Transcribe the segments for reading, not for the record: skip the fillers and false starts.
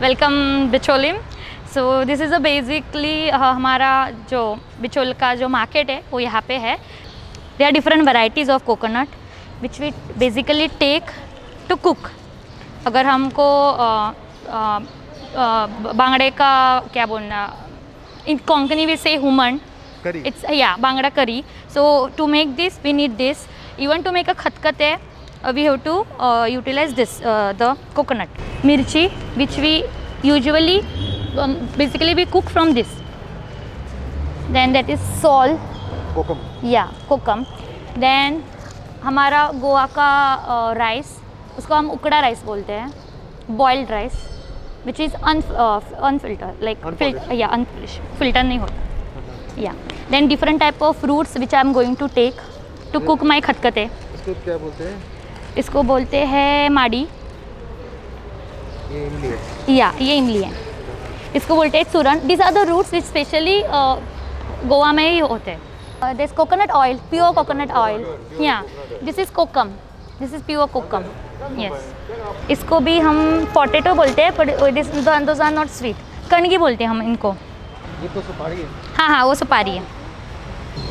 Welcome Bicholim. So this is a basically हमारा जो बिचोल का जो मार्केट है वो यहाँ पे है। There are different varieties of coconut which we basically take to cook. अगर हमको बांगड़े का क्या बोलना, in Konkani we say humman, it's bangda curry. So to make this we need this. Even to make a khatkate we have to utilize this the coconut. Mirchi, which we usually basically we cook from this. Then that is salt. Kokum. Kokum. Then हमारा गोवा का rice, उसको हम उकड़ा rice बोलते हैं, boiled rice, which is unfiltered, like unfinished, filter नहीं होता। Then different type of fruits which I am going to take to cook my खटखटे। इसको क्या बोलते हैं? इसको बोलते हैं माड़ी। ये इमली है। ये इमली है। इसको बोलते हैं चूरन। These are the roots which specially Goa में ही होते हैं। This coconut oil, pure coconut oil. This is kokum. This is pure kokum. Yes. इसको भी हम पोटैटो बोलते हैं, but those are not sweet. Kannagi बोलते हैं हम इनको। ये तो सुपारी है। हाँ, वो सुपारी है।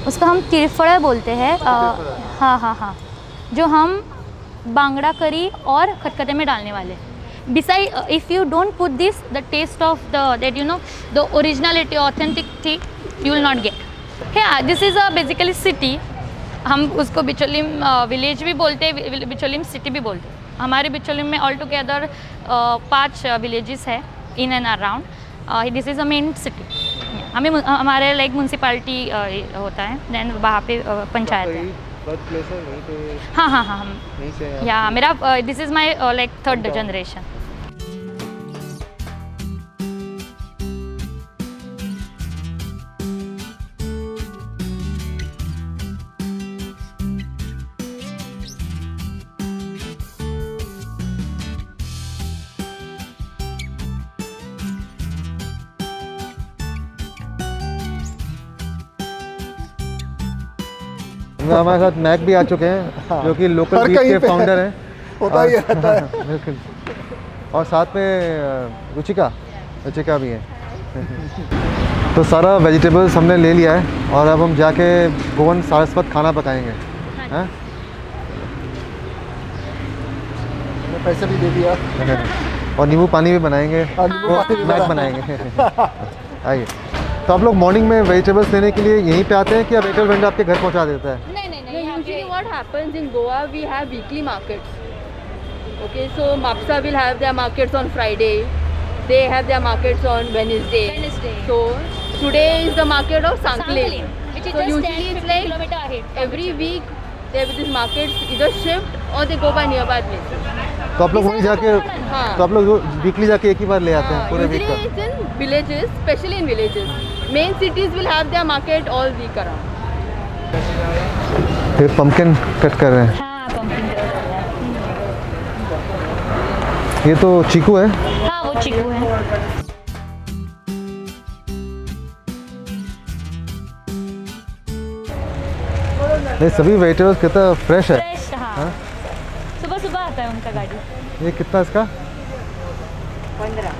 उसको हम तिरफड़ा बोलते हैं। हाँ, जो हम बांगड़ा करी और खटखटे में डालने वाले। Besides, if you don't put this, the taste of the originality, authenticity, you will not get. This is a basically city. हम उसको बिचोलिम विलेज भी बोलते हैं, बिचोलिम सिटी भी बोलते हैं। हमारे बिचोलिम में ऑल टुगेदर 5 विलेजेस है in and around. This is a main city. हमारे लाइक म्यूनसिपालिटी होता है, देन वहाँ पे पंचायत है। हाँ, हम मेरा this is my like 3rd generation. हमारे साथ मैक भी आ चुके हैं, जो कि लोकल बीच के फाउंडर हैं। होता ही रहता है। बिल्कुल। और साथ में रुचिका भी है। तो सारा वेजिटेबल्स हमने ले लिया है और अब हम जाके गोवन सारस्वत खाना पकाएंगे। हाँ? पैसे भी दे दिया और नींबू पानी भी बनाएंगे, मैक बनाएंगे। आइए। तो आप लोग मॉर्निंग में वेजिटेबल्स लेने के लिए यहीं पे आते हैं कि वेजिटेबल वेंडर आपके घर पहुंचा देता है? नहीं। Usually what happens in Goa, we have weekly markets. Okay, so Mapsa will have their markets on Friday. They have their markets on Wednesday. So today is the market of Sanklin. Which is So just usually 10-15 it's like kilometer ahead. every week there are these markets either shift or they go by nearby places. तो आप लोग वहीं जाके हाँ. तो आप लोग weekly जाके एक ही बार ले आते हैं पूरे वीक Usually का? it's in villages, especially in villages. Main cities will have their market all week around. फिर पम्पकिन कट कर रहे हैं। हाँ, pumpkin कर रहे हैं। ये तो चीकू है। हाँ, वो चीकू है। ये सभी वेजिटेबल्स कितना फ्रेश है। फ्रेश। हाँ। सुबह आता है उनका गाड़ी। ये कितना इसका? 15.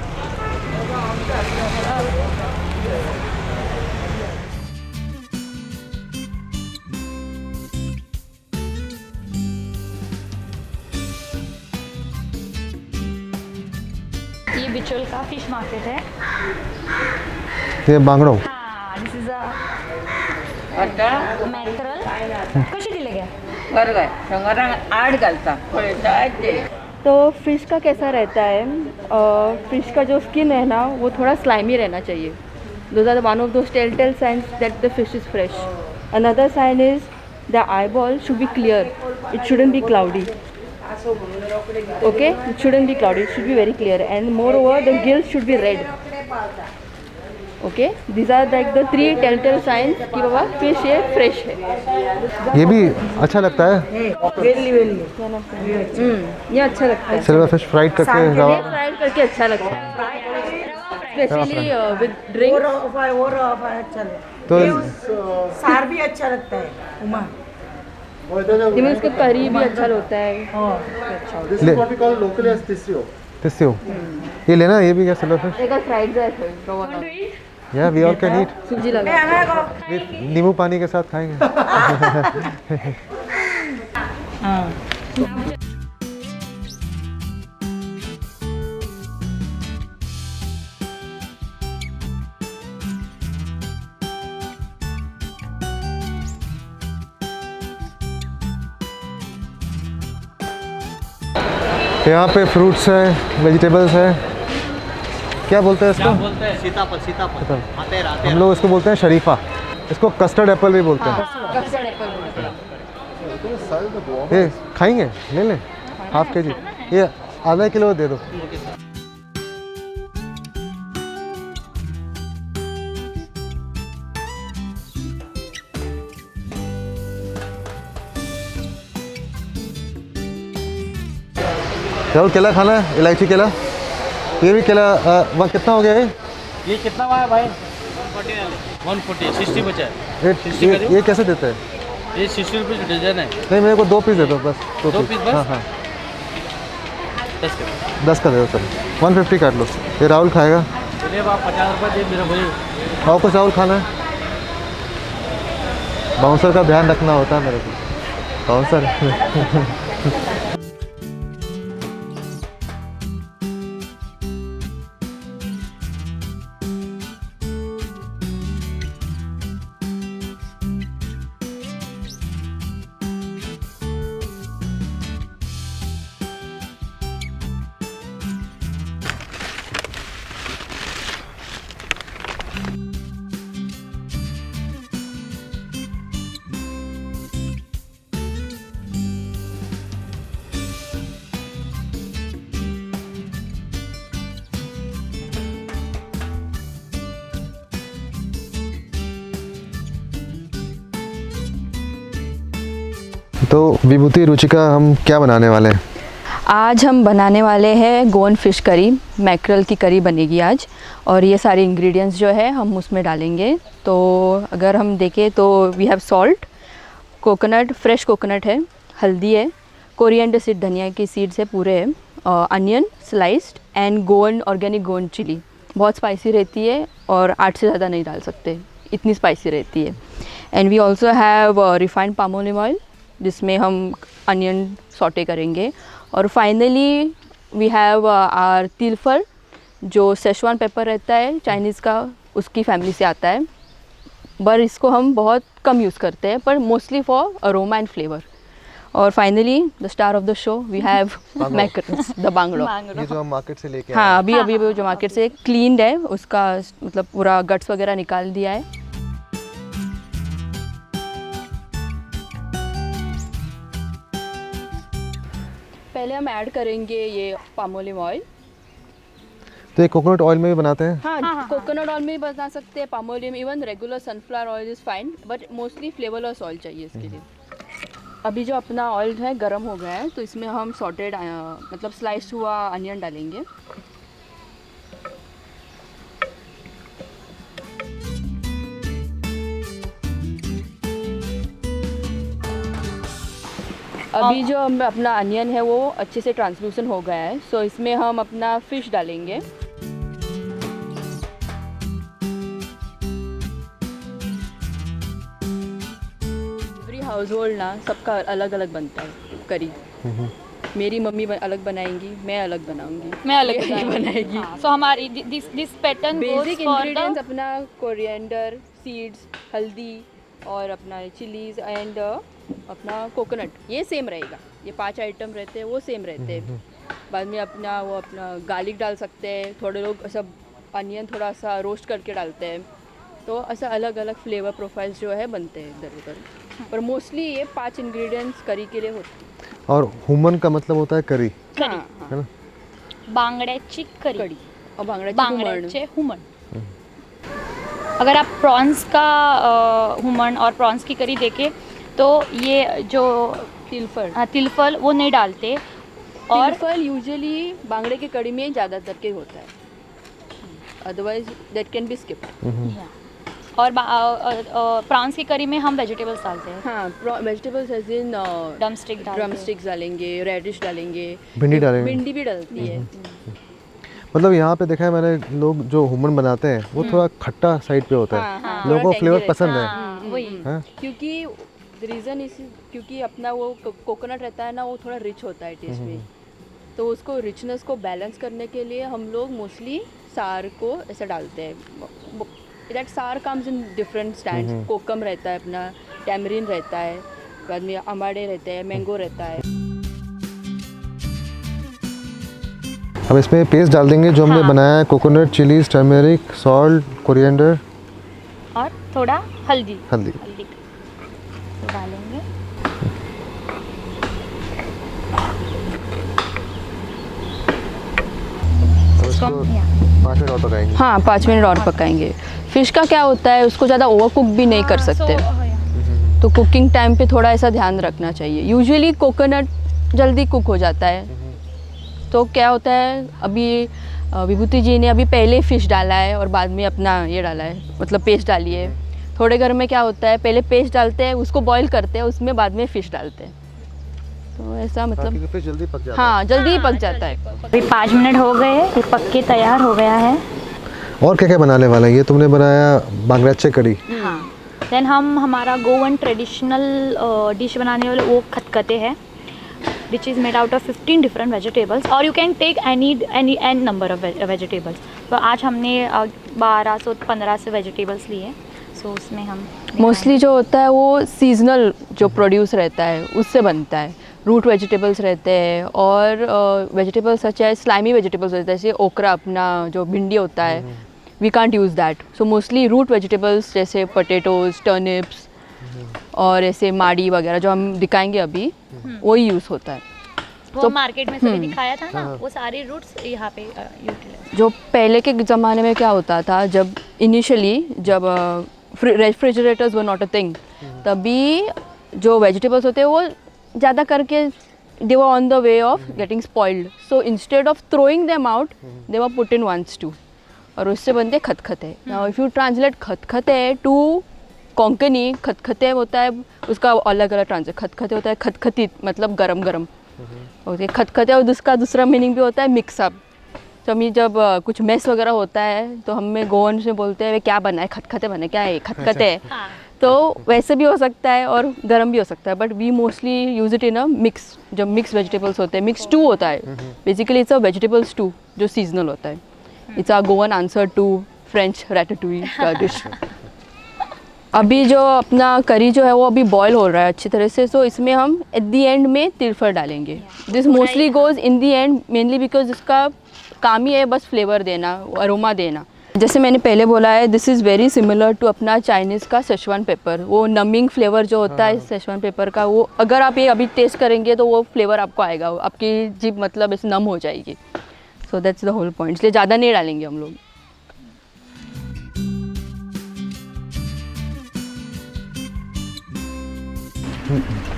ये बिचोल का फिश मार्केट है। ये बांगड़ो। हाँ, दिस इज अ मैकरल। कशी दिले गया? बरं काय शंकरांग 8 घालता तो फिश का कैसा रहता है, फिश का जो स्किन है ना वो थोड़ा स्लाइमी रहना चाहिए। Those are one of those tell signs that the fish is fresh. Another sign is the eye ball should be clear, it shouldn't be cloudy. Okay, it shouldn't be cloudy, it should be very clear, and moreover the gills should be red. Okay, these are like the 3 telltale signs कि बाबा fish है fresh है। ये भी अच्छा लगता है। ये अच्छा लगता है। सिल्वर फिश फ्राइड करके रवा। फ्राइड करके अच्छा लगता है, स्पेशली विद ड्रिंक। तो सार भी अच्छा लगता है उमा। उसका करी भी अच्छा होता है। This is what we call locally as tisrio. Tissue. ये लेना, ये भी क्या सिल्वर फिश? एक फ्राइड राइस या वी ऑल कैन ईट सूजी लगा विद नींबू पानी के साथ खाएंगे. यहाँ पे फ्रूट्स है, वेजिटेबल्स है. क्या बोलते हैं इसको? बोलते हैं सीताफल सीताफल आते हम लोग इसको बोलते हैं शरीफा. इसको कस्टर्ड एप्पल भी बोलते हैं. ये खाएंगे? ले लें हाफ के जी. ये आधा किलो दे दो. राहुल केला खाना है? इलायची केला. ये भी केला. वहाँ कितना हो गया है? ये कितना हुआ है भाई? 140 60 बचा है. ये कैसे देते हैं? ये 60 रुपये डजन है. नहीं, मेरे को 2 पीस दे दो बस. दो पीस बस? हाँ हाँ 10 10 का दे दो. चलो 150 काट लो. ये राहुल खाएगा. चलिए आप 50 रुपये दे मेरा भाई. और कुछ राहुल खाना है? बाउंसर का ध्यान रखना होता है मेरे को. बाउंसर. तो विभूति, रुचिका, हम क्या बनाने वाले हैं? आज हम बनाने वाले हैं गोवन फिश करी. मैकरल की करी बनेगी आज. और ये सारे इंग्रेडिएंट्स जो है हम उसमें डालेंगे. तो अगर हम देखें तो we have salt, coconut, fresh coconut है, हल्दी है, कोरिएंडर सीड, धनिया की सीड्स है पूरे है, onion sliced and Goan, organic Goan chilli. बहुत स्पाइसी रहती है और 8 से ज़्यादा नहीं डाल सकते, इतनी स्पाइसी रहती है. And we also have refined palm olive जिसमें हम अनियन सॉटे करेंगे. और finally we have our tirphal, जो सेशवान पेपर रहता है चाइनीज़ का, उसकी फैमिली से आता है. पर इसको हम बहुत कम यूज़ करते हैं, पर mostly for aroma and flavour. और finally the star of the show we have mackerels, the bangdo. ये जो हम मार्केट से लेके हाँ, अभी जो मार्केट से क्लीन्ड है, उसका मतलब पूरा गट्स वगैरह निकाल दिया है. पहले हम ऐड करेंगे ये पाम ऑलिव ऑयल. तो ये कोकोनट ऑयल में भी बनाते हैं? हाँ, कोकोनट ऑयल में भी बना सकते हैं, palm olive, even regular sunflower oil is fine, but mostly flavourless oil चाहिए इसके लिए. अभी जो अपना ऑयल है गर्म हो गया है, तो इसमें हम सॉटेड मतलब स्लाइस हुआ अनियन डालेंगे. अभी जो हम अपना अनियन है वो अच्छे से ट्रांसलूसेंट हो गया है, सो इसमें हम अपना फिश डालेंगे. एवरी हाउस होल्ड ना सबका अलग अलग बनता है करी. मेरी मम्मी अलग बनाएंगी, मैं अलग बनाऊंगी, मैं अलग बनाएगी. सो हमारी दिस पैटर्न बेसिक इंग्रेडिएंट्स अपना कोरिएंडर सीड्स, हल्दी और अपना चिलीज एंड अपना कोकोनट, ये सेम रहेगा. ये 5 आइटम रहते हैं वो सेम रहते हैं. बाद में अपना गार्लिक डाल सकते हैं. थोड़े लोग सब अनियन थोड़ा सा रोस्ट करके डालते हैं. तो ऐसा अलग अलग फ्लेवर प्रोफाइल्स जो है बनते हैं इधर उधर. पर मोस्टली ये 5 इंग्रेडिएंट्स करी के लिए होते हैं. और हुमन का मतलब होता है करी, हाँ, है ना? बांगड्याची करी और बांगड्याचे हुमण. अगर आप प्रॉन्स का हुमण और प्रॉन्स की करी देखें तो ये जो तिलफल वो नहीं डालते. और तिलफल यूजुअली बांगड़े की कड़ी में ज़्यादातर के होता है, otherwise that can be skipped. और प्रॉन्स की करी में हम वेजिटेबल्स डालते हैं. हाँ, वेजिटेबल्स एज इन ड्रमस्टिक डालेंगे, रेडिश डालेंगे, भिंडी डालेंगे. भिंडी भी डलती है. मतलब यहाँ पे देखा है मैंने, लोग जो हुमन बनाते हैं वो थोड़ा खट्टा साइड पे होता है, लोगों को फ्लेवर पसंद है। वही हाँ? क्योंकि रीज़न इस क्योंकि अपना वो कोकोनट रहता है ना, वो थोड़ा रिच होता है टेस्ट में, तो उसको रिचनेस को बैलेंस करने के लिए हम लोग मोस्टली सार को ऐसा डालते हैं। दैट सार कम्स इन डिफरेंट स्टैंड्स। कोकम रहता है अपना, टैमरिन रहता है, बाद में अमाड़े रहते हैं, मैंगो रहता है। हम इसमें पेस्ट डाल देंगे जो हमने बनाया है, coconut, chillies, turmeric, salt, coriander और थोड़ा हल्दी हल्दी। तो डालेंगे। इसको 5 मिनट और पकाएंगे। हाँ 5 मिनट और पकाएंगे। फ़िश का क्या होता है, उसको ज़्यादा ओवर कुक भी नहीं कर सकते, तो कुकिंग टाइम पे थोड़ा ऐसा ध्यान रखना चाहिए। यूजुअली कोकोनट जल्दी कुक हो जाता है, तो क्या होता है, अभी विभूति जी ने अभी पहले फ़िश डाला है और बाद में अपना ये डाला है, मतलब पेस्ट डाली है। थोड़े घर में क्या होता है, पहले पेस्ट डालते हैं, उसको बॉईल करते हैं, उसमें बाद में फ़िश डालते हैं, तो ऐसा मतलब फिश जल्दी पक जाता हाँ जल्दी ही पक जाता है। अभी 5 मिनट हो गए, ये पक के तैयार हो गया है। है। और क्या क्या बनाने वाला है? ये तुमने बनाया बांग्लाचे कड़ी। हाँ, देन हम हमारा गोवन ट्रेडिशनल डिश बनाने वाले वो खतखते है, which is made out of 15 different vegetables, or you can take any number of vegetables. तो आज हमने 1215 से वेजिटेबल्स लिए, सो उसमें हम मोस्टली जो होता है वो सीजनल जो प्रोड्यूस रहता है उससे बनता है। रूट वेजिटेबल्स रहते हैं और वेजिटेबल्स सच है स्लाइमी वेजिटेबल्स रहते हैं, जैसे ओकरा अपना जो भिंडी होता है, we can't use that. So mostly root vegetables जैसे पोटैटोज, टर्निप्स और ऐसे माड़ी वगैरह जो हम दिखाएंगे अभी, वही यूज़ होता है। वो मार्केट में से भी दिखाया था ना, वो सारे रूट्स यहाँ पे यूटिलाइज। जो पहले के ज़माने में क्या होता था, जब इनिशियली जब refrigerators were not a thing, तभी जो वेजिटेबल्स होते हैं वो ज़्यादा करके they were on the way of getting spoiled, so instead of throwing them out they were put in one stew, और उससे बनते खतखते। now if you translate khatkhate to Konkani, खतखते होता है उसका अलग अलग ट्रांसलेट, खतखते होता है खतखतीत, मतलब गरम गरम। ओके, खतखते और उसका दूसरा मीनिंग भी होता है मिक्सअप। तो हम जब कुछ मेस वगैरह होता है तो हमें गोवन से बोलते हैं वे क्या बना है, खतखते बने, क्या है खतखते है। तो वैसे भी हो सकता है और गरम भी हो सकता है, but we mostly use it in a mix. जब मिक्स वेजिटेबल्स होते हैं, मिक्स स्टू होता है, basically it's a vegetable stew जो सीजनल होता है। It's a Goan answer to French ratatouille का डिश। अभी जो अपना करी जो है वो अभी बॉयल हो रहा है अच्छी तरह से, सो इसमें हम एट द एंड में तिरफड़ डालेंगे। This mostly goes in the end mainly because इसका काम ही है बस फ्लेवर देना, अरोमा देना। जैसे मैंने पहले बोला है, this is very similar to अपना चाइनीज़ का सेशवान पेपर। वो नमिंग फ्लेवर जो होता है सेशवान पेपर का, वो अगर आप ये अभी टेस्ट करेंगे तो वो फ्लेवर आपको आएगा, आपकी जीभ मतलब ऐसे नम हो जाएगी। So that's the whole point, इसलिए ज़्यादा नहीं डालेंगे हम लोग।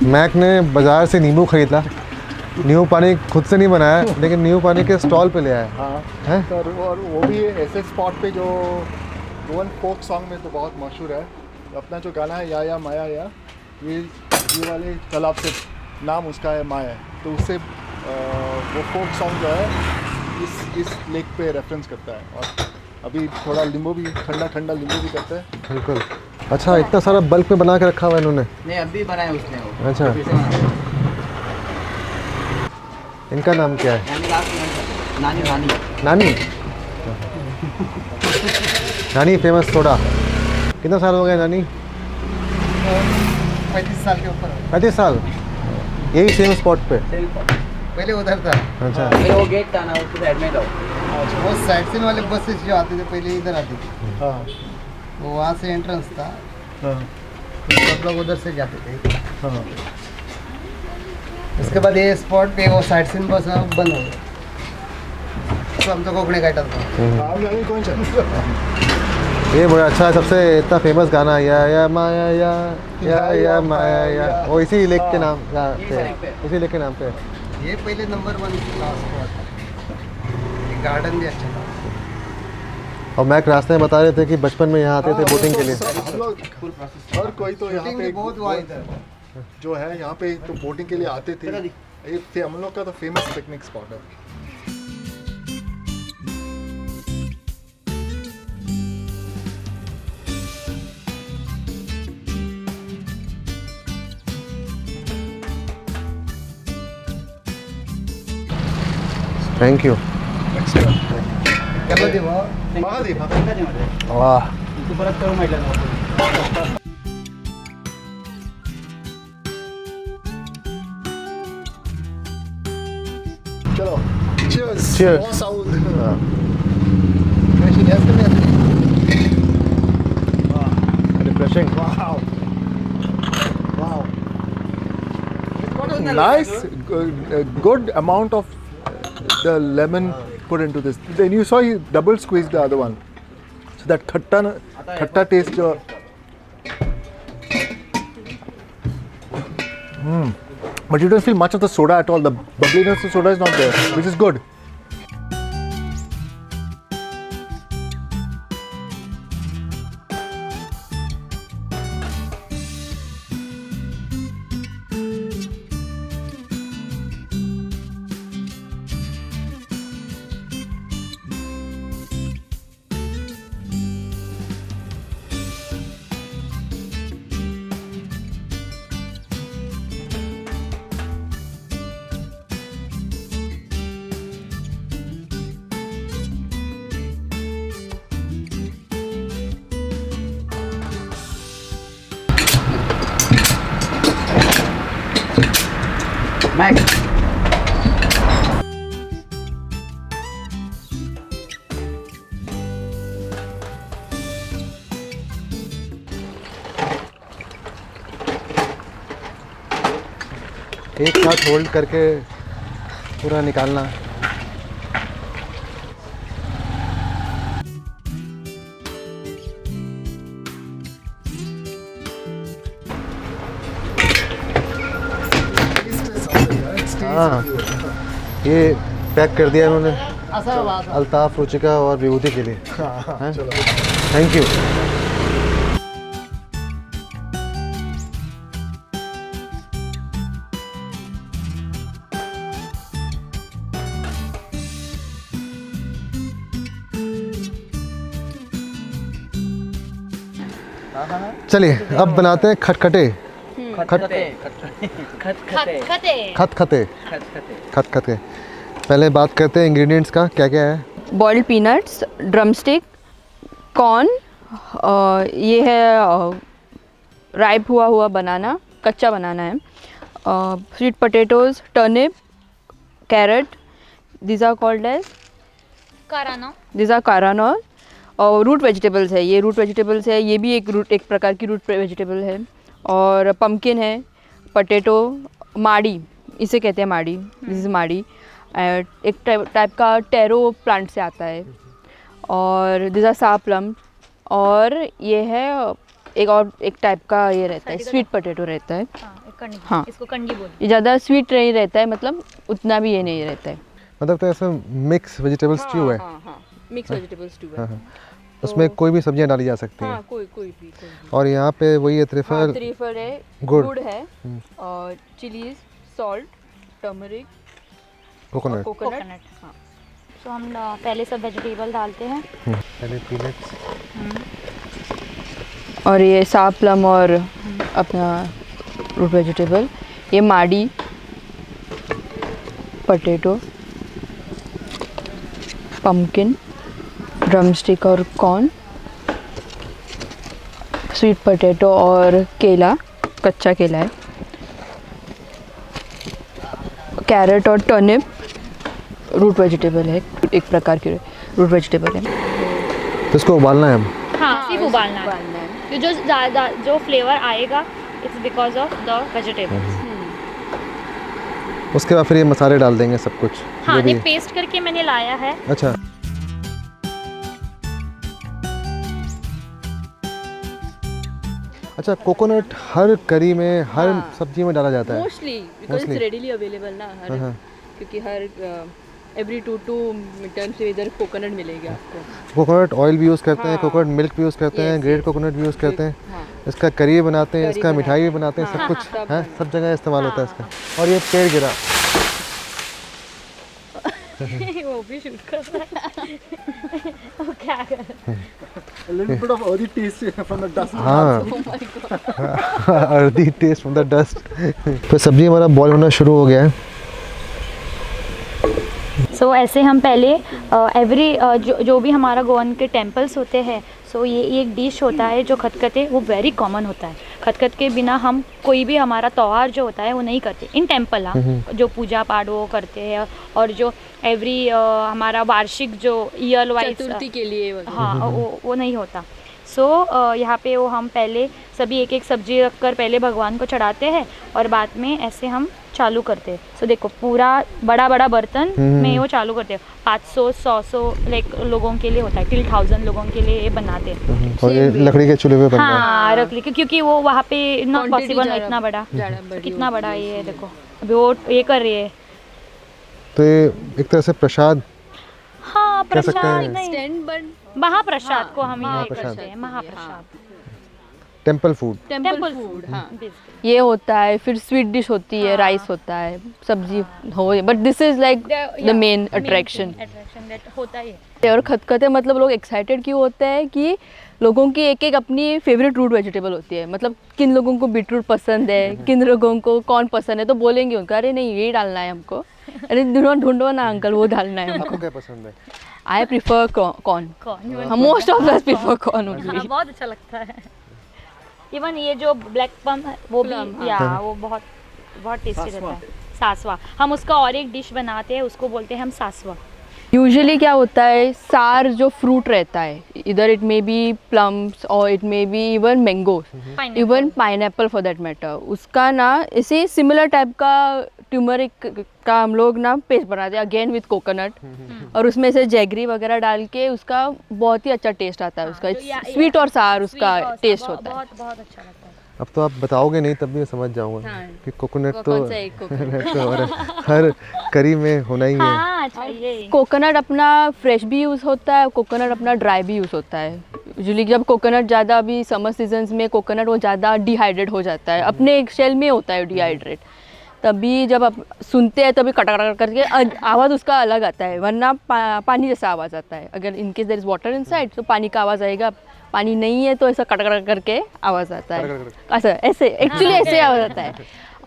मैक ने बाज़ार से नींबू खरीदा, नींबू पानी खुद से नहीं बनाया, लेकिन नींबू पानी के स्टॉल पे ले आया। हाँ हैं? सर, और वो भी ऐसे स्पॉट पे जो गोवन फोक सॉन्ग में तो बहुत मशहूर है। अपना जो गाना है या माया या, ये वाले तालाब से नाम उसका है माया, तो उससे वो फोक सॉन्ग जो है इस लेक पे रेफरेंस करता है। और अभी थोड़ा नींबू भी, ठंडा ठंडा नींबू भी करता है। बिल्कुल। अच्छा, इतना सारा बल्क में बना के रखा हुआ है इन्होंने। नहीं अभी बनाया उसने वो। अच्छा, इनका नाम क्या है? नानी नानी नानी। नानी फेमस सोडा। कितना साल हो गए नानी? 35 साल के ऊपर। 35 साल, यही सेम स्पॉट पे? पहले उधर था। अच्छा, ये वो गेट था ना, उसके साइड में था। वो साइड से वाले बसेस जो आते थे पहले इधर आते थे। हाँ, वो वहाँ से एंट्रेंस था, हाँ, तो सब लोग उधर से जाते थे। हाँ। उसके बाद ये स्पॉट पे वो साइड सीन बस बंद हो गया, तो हम तो कोकणे काटा था। आप जाने कौन सा? ये बड़ा अच्छा है। सबसे इतना फेमस गाना या माया या माया या, वो इसी लेक के नाम पे, इसी लेक के नाम पे। ये पहले नंबर 1 था स्पॉट, गार्डन भी अच्छा था। और मैक रास्ते में बता रहे थे कि बचपन में यहाँ आते थे बोटिंग के लिए। हम लोग हर कोई तो यहाँ पे बहुत हुआ इधर। जो है यहाँ पे तो बोटिंग के लिए आते थे। ये हम लोग का तो फेमस पिकनिक स्पॉट है। Thank you. वाह, चलो, cheers. Cheers. More South. हाँ। Refreshing. Wow. Wow. Nice, good amount of the lemon put into this. Then you saw he double squeezed the other one, so that khatta taste. But you don't feel much of the soda at all. The bubbliness of the soda is not there, which is good. Max. एक साथ hold करके पूरा निकालना। हाँ, ये pack कर दिया उन्होंने अल्ताफ, रुचिका और विभूति के लिए। Thank you. चलिए अब बनाते हैं खटखटे। खटखटे। पहले बात करते हैं इंग्रेडिएंट्स का, क्या क्या है। बॉइल्ड पीनट्स, ड्रमस्टिक, कॉर्न, ये है राइप हुआ बनाना, कच्चा बनाना है, sweet potatoes, turnip, carrot, these are called as कारानोल। और रूट वेजिटेबल्स है, ये रूट वेजिटेबल्स है, ये भी एक प्रकार की रूट वेजिटेबल है। और पम्पकिन है, पोटैटो, माड़ी, इसे कहते हैं माड़ी, दिस इज़ माड़ी, एक टाइप का टेरो प्लांट से आता है। और दिस आर साव प्लम। और ये है एक टाइप का ये रहता है, स्वीट पोटैटो रहता है। हाँ, इसको कंडी बोलते हैं। ये ज़्यादा स्वीट नहीं रहता है, मतलब उतना भी ये नहीं रहता है। मतलब तो ऐसा मिक्स वेजिटेबल स्ट्यू है। मिक्स वेजिटेबल स्ट्यू है। हाँ। उसमें कोई भी सब्जियां डाली जा सकती हैं। कोई भी। और यहाँ पे वही है त्रिफल, त्रिफल है, गुड़ है, और चिलीज, सॉल्ट, टर्मरिक, कोकोनट। हाँ। तो हम पहले सब वेजिटेबल डालते हैं। पहले पीनट्स और ये साव प्लम और अपना रूट वेजिटेबल, ये माड़ी, पोटैटो, पम्पकिन, ड्रमस्टिक और कॉर्न, स्वीट पोटैटो और केला, कच्चा केला है, कैरेट और टर्निप, रूट वेजिटेबल है, एक प्रकार की रूट वेजिटेबल है। तो इसको उबालना है हम। हाँ, सिर्फ उबालना है। तो जो ज़्यादा जो फ्लेवर आएगा it's because of the vegetables. उसके बाद फिर ये मसाले डाल देंगे सब कुछ। हाँ, जो भी ये है। पेस्ट करके मैंने लाया है। अच्छा, अच्छा, कोकोनट हर करी में, हर सब्जी में डाला जाता है। Mostly because it's readily available ना, क्योंकि हर एवरी 2 मीटर से इधर कोकोनट मिलेगा आपको। कोकोनट ऑयल भी यूज़ करते हैं, कोकोनट मिल्क भी यूज़ करते हैं, ग्रेट कोकोनट भी यूज़ करते हैं। इसका करी बनाते हैं, इसका मिठाई भी बनाते हैं, सब कुछ है, सब जगह इस्तेमाल होता है इसका। और ये पेड़ गिरा, वो भी शूट कर रहा है। वो क्या कर रहा है? A little bit of earthy taste from the dust. हाँ, earthy taste from the dust. तो सब्जी हमारा बॉईल होना शुरू हो गया है। सो ऐसे हम पहले एवरी जो भी हमारा गोवन के टेम्पल्स होते हैं, सो ये एक डिश होता है जो खतखते, वो वेरी कॉमन होता है। खतखत के बिना हम कोई भी हमारा त्यौहार जो होता है वो नहीं करते इन टेम्पल। हाँ, जो पूजा पाठ वो करते हैं, और जो एवरी हमारा वार्षिक जो ईयर वाइज चतुर्थी के लिए हाँ वो नहीं होता। सो यहाँ पे वो हम पहले सभी एक एक सब्जी रखकर पहले भगवान को चढ़ाते हैं और बाद में ऐसे हम चालू करते हैं। सो देखो पूरा बड़ा बड़ा बर्तन में वो चालू करते हैं। 500-100 लाइक लोगों के लिए होता है, टिल 1000 लोगों के लिए ये बनाते हैं। और ये लकड़ी के चूल्हे पे बन रहा है। हाँ लकड़ी के, क्योंकि वो वहाँ पे नॉट Quantity पॉसिबल ज़्यादा इतना बड़ा, बड़ी कितना बड़ा ये है देखो। अभी वो ये कर रही है। तो ये एक तरह से प्रसाद हाँ कह सकते प्रसाद हैं। नहीं, स्टैंड बन महाप्रसाद को हम ये महाप्रसाद। करते हैं, महाप्रसाद, टेम्पल फूड। Temple food. हाँ, basically। ये होता है, फिर स्वीट डिश होती है, राइस होता है, सब्जी हो, but this is like the main attraction that होता ही है। और खतखते मतलब लोग एक्साइटेड क्यों होते हैं कि लोगों की एक एक अपनी फेवरेट रूट वेजिटेबल होती है। मतलब किन लोगों को बीटरूट पसंद है, किन लोगों को कौन पसंद है, तो बोलेंगे उनका अरे नहीं यही डालना है हमको, अरे ढूंढो ना अंकल वो डालना है आपको हमको। क्या पसंद है? I prefer corn, most of us prefer corn only. हाँ, बहुत अच्छा लगता है। इवन ये जो ब्लैक पम है वो भी या वो बहुत बहुत टेस्टी रहता है। सासवा, हम उसका और एक डिश बनाते हैं, उसको बोलते हैं हम सासवा। यूजुअली क्या होता है, सार जो फ्रूट रहता है, इधर इट मे बी प्लम्स और it may be even mango, even pineapple for that matter, उसका ना इसे सिमिलर टाइप का ट्यूमरिक का हम लोग ना पेस्ट बनाते हैं अगेन विथ कोकोनट, और उसमें से जैगरी वगैरह डाल के उसका बहुत ही अच्छा टेस्ट आता है। उसका स्वीट और सार उसका टेस्ट होता है। बहुत बहुत अच्छा लगता है। अब तो आप बताओगे नहीं तब भी मैं समझ जाऊंगा कि कोकोनट तो कौन सा एक coconut? और हर करी में होना ही है। हाँ चाहिए। कोकोनट अपना फ्रेश भी यूज़ होता है, कोकोनट अपना ड्राई भी यूज़ होता है। यूजुअली जब कोकोनट ज़्यादा, अभी समर सीजन्स में कोकोनट वो ज़्यादा डिहाइड्रेट हो जाता है, अपने एक शेल में होता है डिहाइड्रेट, तभी जब आप सुनते हैं तभी कटक करके आवाज़ उसका अलग आता है, वरना पानी जैसा आवाज़ आता है। अगर in case there is water inside तो पानी का आवाज़ आएगा, पानी नहीं है तो ऐसा कटक करके आवाज़ आता है, ऐसा ऐसे एक्चुअली ऐसे आवाज़ आता है।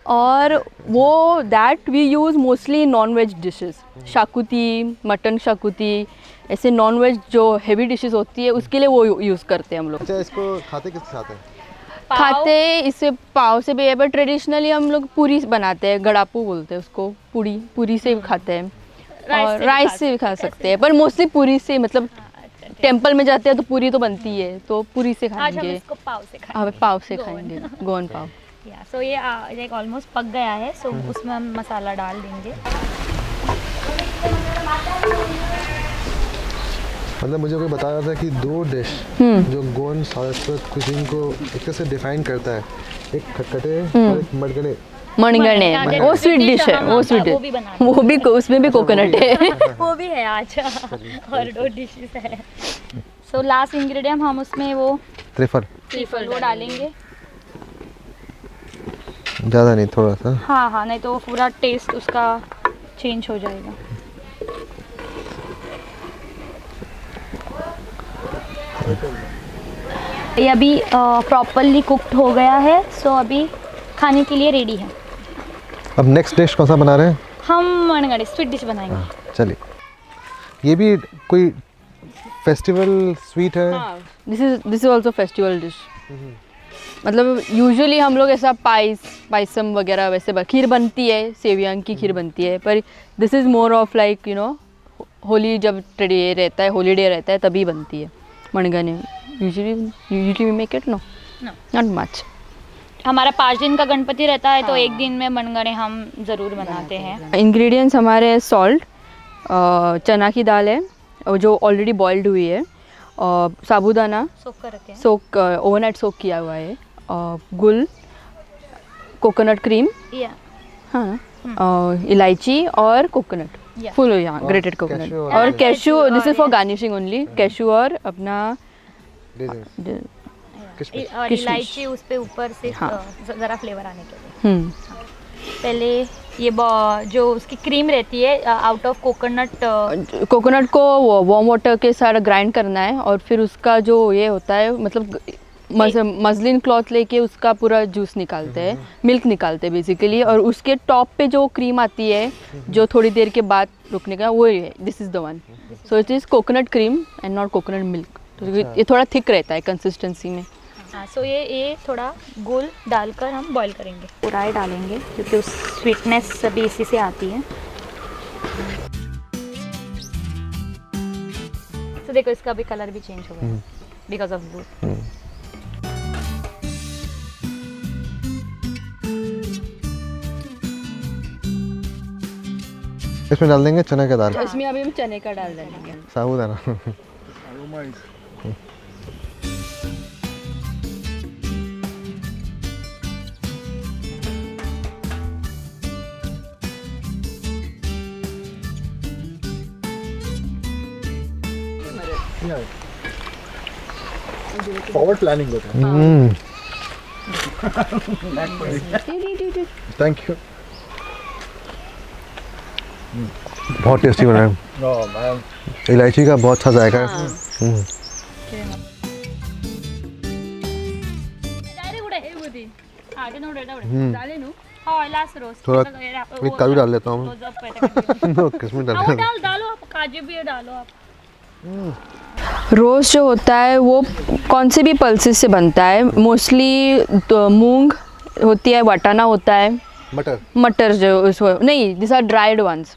और वो that we use mostly non veg dishes, xacuti, mutton xacuti, ऐसे नॉन वेज जो हेवी डिशेस होती है उसके लिए वो यूज़ करते हैं हम लोग। अच्छा, इसको खाते किसके साथ है? खाते इससे पाव से भी है, बट ट्रेडिशनली हम लोग पूरी बनाते हैं, गड़ापू बोलते हैं उसको, पूरी से भी खाते हैं और राइस से भी खा सकते हैं, पर मोस्टली पूरी से। मतलब टेंपल में जाते हैं तो पूरी तो बनती है, तो पूरी से आज हम खाएंगे। इसको पाव से खाएंगे। हाँ, पाव से खाएंगे, गोवन पाव। या सो ये लाइक ऑलमोस्ट पक गया है, सो उसमें हम मसाला डाल देंगे। मतलब मुझे कोई बता रहा था कि 2 डिश जो गोवन सारस्वत कुजीन को एक तरह से डिफाइन करता है, एक खटखटे और एक मडगड़े। मणगणे वो स्वीट डिश है, वो स्वीट वो डिश, भी बनाते वो भी उसमें भी कोकोनट है। वो भी है आज और 2 डिशेस है। सो लास्ट इंग्रेडिएंट हम उसमें वो त्रिफल वो डालेंगे। ज़्यादा नहीं, थोड़ा सा। हाँ, नहीं तो वो पूरा टेस्ट उसका चेंज हो जाएगा। ये अभी प्रॉपरली कुक्ड हो गया है, सो अभी खाने के लिए रेडी है। अब नेक्स्ट डिश कौन सा बना रहे हैं? हम मणगड़े स्वीट डिश बनाएंगे। चलिए, ये भी कोई फेस्टिवल स्वीट है? This is also festival dish. मतलब यूजुअली हम लोग ऐसा पायसम वगैरह वैसे खीर बनती है, सेवियां की खीर बनती है, पर this is more of like you know Holi, जब डे रहता है, हॉलीडे रहता है तभी बनती है मणगने। Usually we make it no not much. हमारा 5 दिन का गणपति रहता है, तो एक दिन में मनगणे हम ज़रूर बनाते हैं। इंग्रेडिएंट्स हमारे सॉल्ट, चना की दाल है जो ऑलरेडी बॉइल्ड हुई है, साबूदाना सोक कर रखे हैं। ओवरनाइट सोक किया हुआ है, गुल, कोकोनट क्रीम, या हाँ, इलायची और कोकोनट फुल, यहाँ ग्रेटेड कोकोनट और cashew. This is for garnishing only, cashew और अपना और इलायची उस पे ऊपर से ज़रा फ्लेवर आने के लिए। पहले ये जो उसकी क्रीम रहती है आउट ऑफ कोकोनट को वार्म वाटर के साथ ग्राइंड करना है, और फिर उसका जो ये होता है, मतलब मसलिन क्लॉथ लेके उसका पूरा जूस निकालते हैं, मिल्क निकालते हैं बेसिकली, और उसके टॉप पे जो क्रीम आती है जो थोड़ी देर के बाद रुकने का वो है, this is the one. So it is coconut cream and not coconut milk. तो ये थोड़ा थिक रहता है कंसिस्टेंसी में. हाँ, सो ये थोड़ा गोल डालकर हम बॉईल करेंगे. पूरा ही डालेंगे क्योंकि उस स्वीटनेस अभी इसी से आती है. तो देखो इसका भी कलर भी चेंज हो गया बिकॉज ऑफ दूध. इसमें डाल देंगे चने का दाल, इसमें अभी हम चने का डाल देंगे. साबूदाना. Aroma is फॉरवर्ड प्लानिंग होता है. Thank you. बहुत टेस्टी बना है. ओह मैम, इलायची का बहुत अच्छा जायका है. थोड़ा एक काजू डाल लेता हूँ. किसमें डाल दें? डालो आप, काजू भी डालो आप. रोस्ट जो होता है वो कौन से भी पल्सेस से बनता है. मोस्टली तो मूंग होती है, वटाना होता है, मटर जो उसको नहीं, this are dried ones.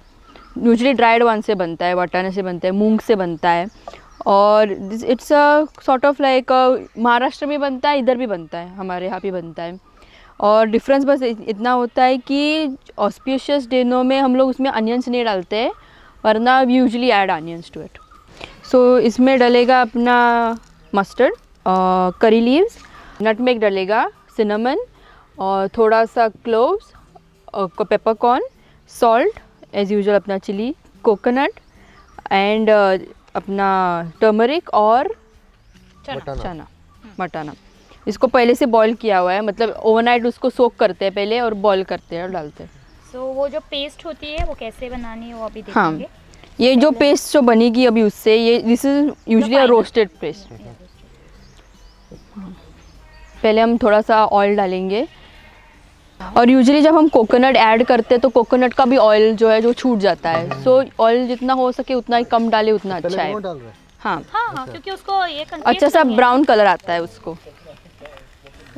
Usually dried one से बनता है, वटाने से बनता है, मूंग से बनता है. और it's a sort of like Maharashtra में बनता है, इधर भी बनता है, हमारे यहाँ भी बनता है. और डिफरेंस बस इतना होता है कि ऑस्पिशियस दिनों में हम लोग उसमें अनियंस नहीं डालते हैं, वरना we usually add onions to it. So इसमें डलेगा अपना mustard, curry leaves, nutmeg डलेगा, cinnamon और थोड़ा सा cloves, peppercorn, salt as usual, अपना चिली, कोकोनट एंड अपना टर्मरिक और चना मटाना. इसको पहले से बॉईल किया हुआ है, मतलब ओवरनाइट उसको सोक करते हैं पहले और बॉईल करते हैं और डालते हैं. सो वो जो पेस्ट होती है वो कैसे बनानी है वो अभी हाँ, देखेंगे. ये जो पेस्ट जो बनेगी अभी उससे, ये this is usually a roasted paste. पहले हम थोड़ा सा ऑयल डालेंगे. और यूजुअली जब हम कोकोनट ऐड करते हैं तो कोकोनट का भी ऑयल जो है जो छूट जाता है. सो ऑयल जितना हो सके उतना ही कम डाले उतना अच्छा है. हाँ, हाँ, क्योंकि उसको ये अच्छा सा ब्राउन कलर आता है, उसको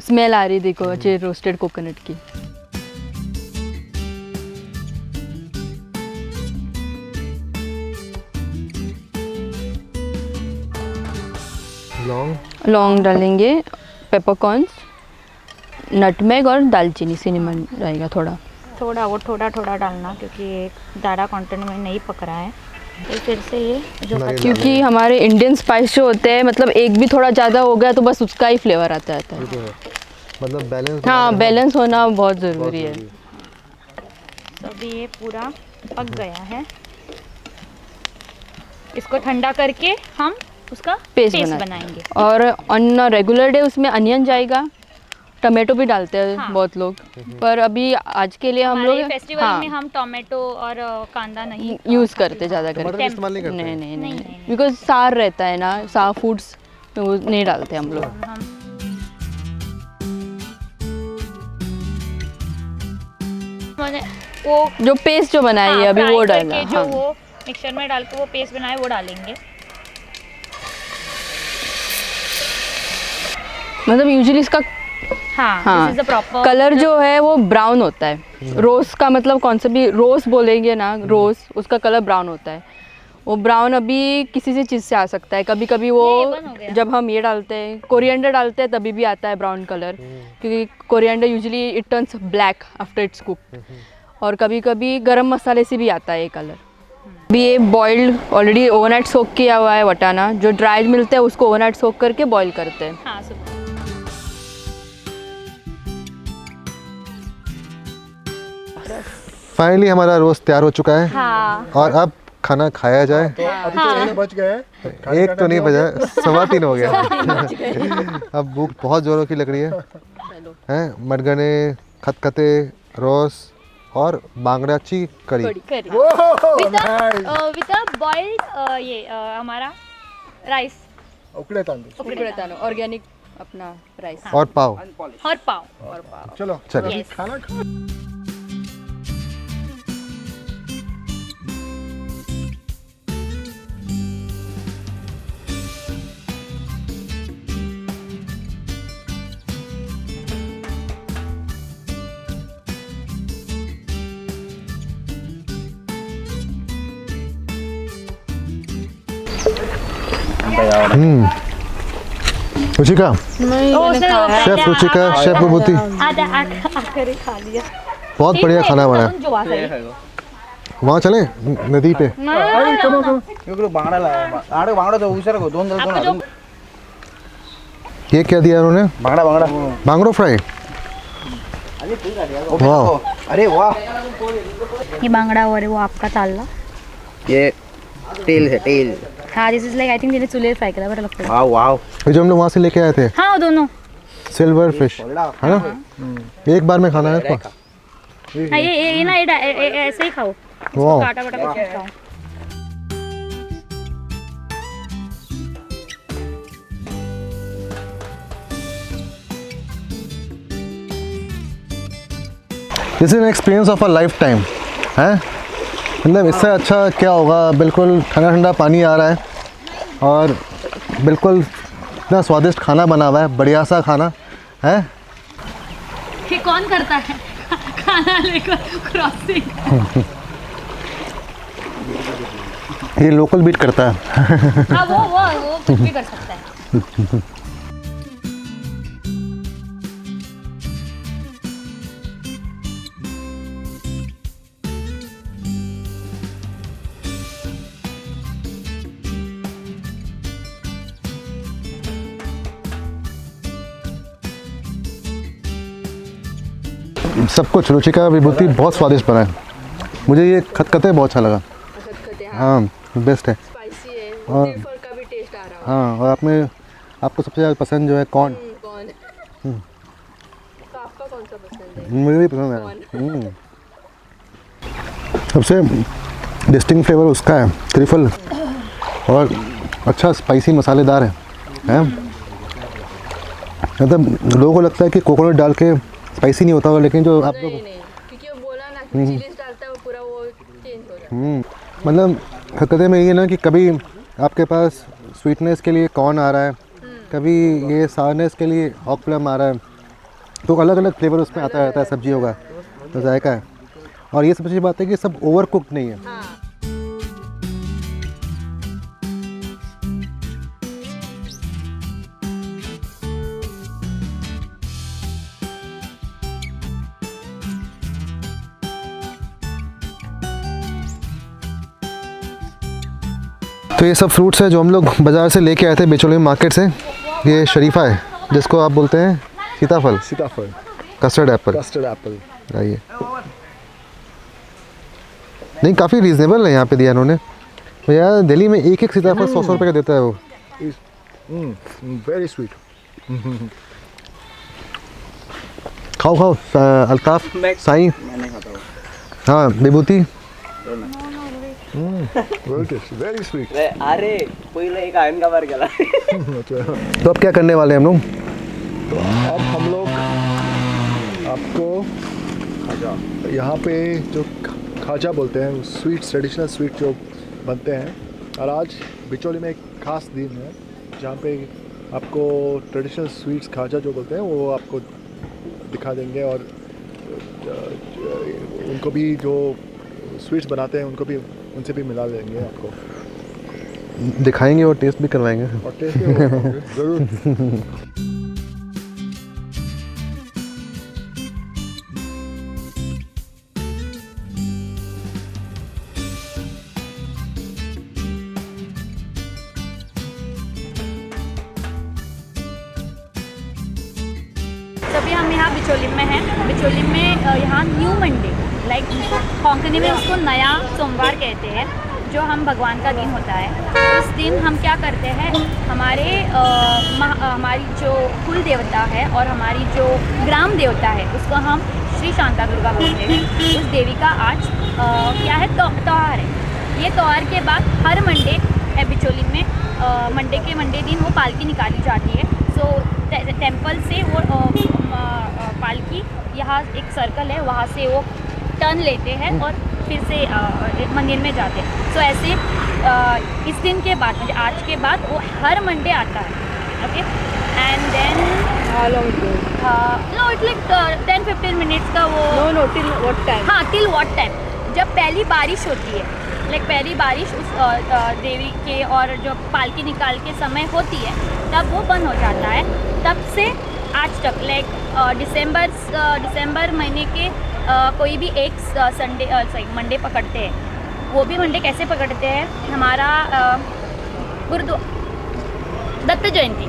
स्मेल आ रही देखो अच्छे रोस्टेड कोकोनट की. लौंग डालेंगे, पेपरकॉर्न्स, नटमेग और दालचीनी, सिनेमन रहेगा थोड़ा थोड़ा डालना क्योंकि एक ज़्यादा कंटेंट में नहीं पक रहा है. तो फिर से ये जो क्योंकि हमारे इंडियन स्पाइस जो होते हैं, मतलब एक भी थोड़ा ज़्यादा हो गया तो बस उसका ही फ्लेवर आता है. मतलब बैलेंस. हाँ, बैलेंस होना बहुत ज़रूरी है. तो अभी ये पूरा पक गया है. इसको ठंडा करके हम उसका पेस्ट बनाएंगे. और ऑन रेगुलर डे उसमें अनियन जाएगा, टमाटो भी डालते हैं. हाँ. बहुत लोग, पर अभी आज के लिए हम लोग फेस्टिवल में हम टमाटो और कांदा नहीं यूज़ करते ज़्यादा करके. नहीं, बिकॉज सार रहता है ना, सार फूड्स वो नहीं डालते हम लोग. वो जो पेस्ट जो बनाई है अभी वो डालना. जो वो मिक्सर में डाल के वो पेस्ट बनाए वो डालेंगे. मतलब यूजुअली इसका हाँ, कलर जो है वो ब्राउन होता है. रोज़ का मतलब कौन सा भी रोज़ बोलेंगे ना, रोज़ उसका कलर ब्राउन होता है. वो ब्राउन अभी किसी से चीज़ से आ सकता है. कभी कभी वो जब हम ये डालते हैं, कोरिएंडर डालते हैं, तभी भी आता है ब्राउन कलर, क्योंकि coriander usually it turns black after it's cook. और कभी कभी गरम मसाले से भी आता है ये कलर. अभी ये बॉइल्ड ऑलरेडी ओवरनाइट सोक किया हुआ है वटाना, जो ड्राइड मिलते हैं उसको ओवरनाइट सोक करके बॉईल करते हैं. हाँ, फाइनली हमारा रोस्ट तैयार हो चुका है. हाँ. और अब खाना खाया जाए. तो अभी तो 1 बज गए. एक तो नहीं बजा, 3:15 हो गया. अब भूख बहुत जोरों की लग रही है. हैं मडगने, खतखते, रोस और बांगड़ाची करी. विद बॉइल्ड ये हमारा राइस, उकड़े तांदूळ, ऑर्गेनिक अपना राइस और पाव. चलो चलिए खाना रुचिका, शेफ रुचिका, शेफ विभूति, आधा आकर खा लिया। बहुत बढ़िया खाना बना है। जो आकर वहाँ चले नदी पे। ये क्या दिया उन्होंने? बांगड़ा फ्राई। वाह, अरे वाह, ये बांगड़ा और वो आपका ताला। ये तेल है, तेल। हाँ, this is like I think मैंने चूल्हे फ्राई करा बड़ा लगता है। वाह वाह, ये जो हम लोग वहाँ से लेके आए थे हाँ, वो दोनों। सिल्वर फिश है ना, एक बार में खाना है इसको। हाँ, ये ना ऐसे ही खाओ, वाह, काटा काटा कुछ खाओ। This is an experience of a life time है। मतलब इससे अच्छा क्या होगा। बिल्कुल ठंडा ठंडा पानी आ रहा है और बिल्कुल इतना स्वादिष्ट खाना बना हुआ है, बढ़िया सा खाना है। ये कौन करता है खाना लेकर क्रॉसिंग? ये लोकल बीट करता है। हाँ, वो कुछ भी कर सकता है। सब कुछ रुचिका विभूति बहुत स्वादिष्ट बना है। मुझे ये खतखते बहुत अच्छा लगा। हाँ, बेस्ट है। स्पाइसी है, और तिरफल का भी टेस्ट आ रहा है। हाँ, और आपको सबसे ज़्यादा पसंद जो है कौन? कौन? तो आपका कौन सा पसंद है? मुझे भी पसंद है। सबसे डिस्टिंक्ट फ्लेवर उसका है, त्रिफल, और अच्छा स्पाइसी मसालेदार है। मतलब लोगों को लगता है कि कोकोनट डाल के स्पाइसी नहीं होता होगा, लेकिन जो आप लोग नहीं, क्योंकि वो बोला ना कि चिलीज डालता है वो पूरा वो चेंज हो जाता है। मतलब हकीकत में ये ना कि कभी आपके पास स्वीटनेस के लिए कॉर्न आ रहा है, कभी ये सारनेस के लिए हॉक प्लम आ रहा है, तो अलग अलग फ्लेवर उसमें आता रहता है सब्जियों का, तो जायका है। और ये सबसे अच्छी बात है कि सब ओवर कुक्ड नहीं है। तो ये सब फ्रूट्स है जो हम लोग बाज़ार से लेके आए थे, बिचौली मार्केट से। ये शरीफा है जिसको आप बोलते हैं सीताफल, कस्टर्ड एप्पल। आइए, नहीं काफ़ी रीज़नेबल है यहाँ पे दिया इन्होंने। तो यार दिल्ली में एक एक सीताफल 100 रुपये का देता है वो। Very sweet. खाओ खाओ अल्ताफ, साईं, हाँ विभूति। Very sweet. अरे पहिले एक आयन का बार गेला। तो अब क्या करने वाले हैं हम लोग? तो अब हम लोग आपको यहाँ पे जो खाजा बोलते हैं, स्वीट्स, ट्रेडिशनल स्वीट जो बनते हैं, और आज बिचौली में एक ख़ास दिन है जहाँ पे आपको ट्रेडिशनल स्वीट्स खाजा जो बोलते हैं वो आपको दिखा देंगे, और उनको भी जो स्वीट्स बनाते हैं उनको भी, उनसे भी मिला लेंगे आपको, दिखाएंगे और टेस्ट भी करवाएंगे। और टेस्ट भी होगा, ज़रूर। अभी हम यहाँ बिचौलिम में हैं। बिचौलिम में यहाँ न्यू मंडे, लाइक कोंकणी में उसको नया सोमवार कहते हैं, जो हम भगवान का दिन होता है। उस दिन हम क्या करते हैं, हमारी जो कुल देवता है और हमारी जो ग्राम देवता है उसको हम श्री शांता दुर्गा बोलते हैं। उस देवी का आज क्या है, त्यौहार है। ये त्यौहार के बाद हर मंडे है बिचौलिम में, मंडे दिन वो पालकी निकाली जाती है। सो टेम्पल से वो पालकी, यहाँ एक सर्कल है, वहाँ से वो टर्न लेते हैं और फिर से मंदिर में जाते हैं। सो ऐसे इस दिन के बाद, मतलब आज के बाद वो हर मंडे आता है। Okay, and then no it's like 10-15 minutes का वो। No till what time? हाँ, टिल व्हाट टाइम, जब पहली बारिश होती है लाइक पहली बारिश उस देवी के और जो पालकी निकाल के समय होती है तब वो बंद हो जाता है। तब से आज तक लाइक दिसंबर महीने के कोई भी एक मंडे पकड़ते हैं। वो भी मंडे कैसे पकड़ते हैं, हमारा दत्त जयंती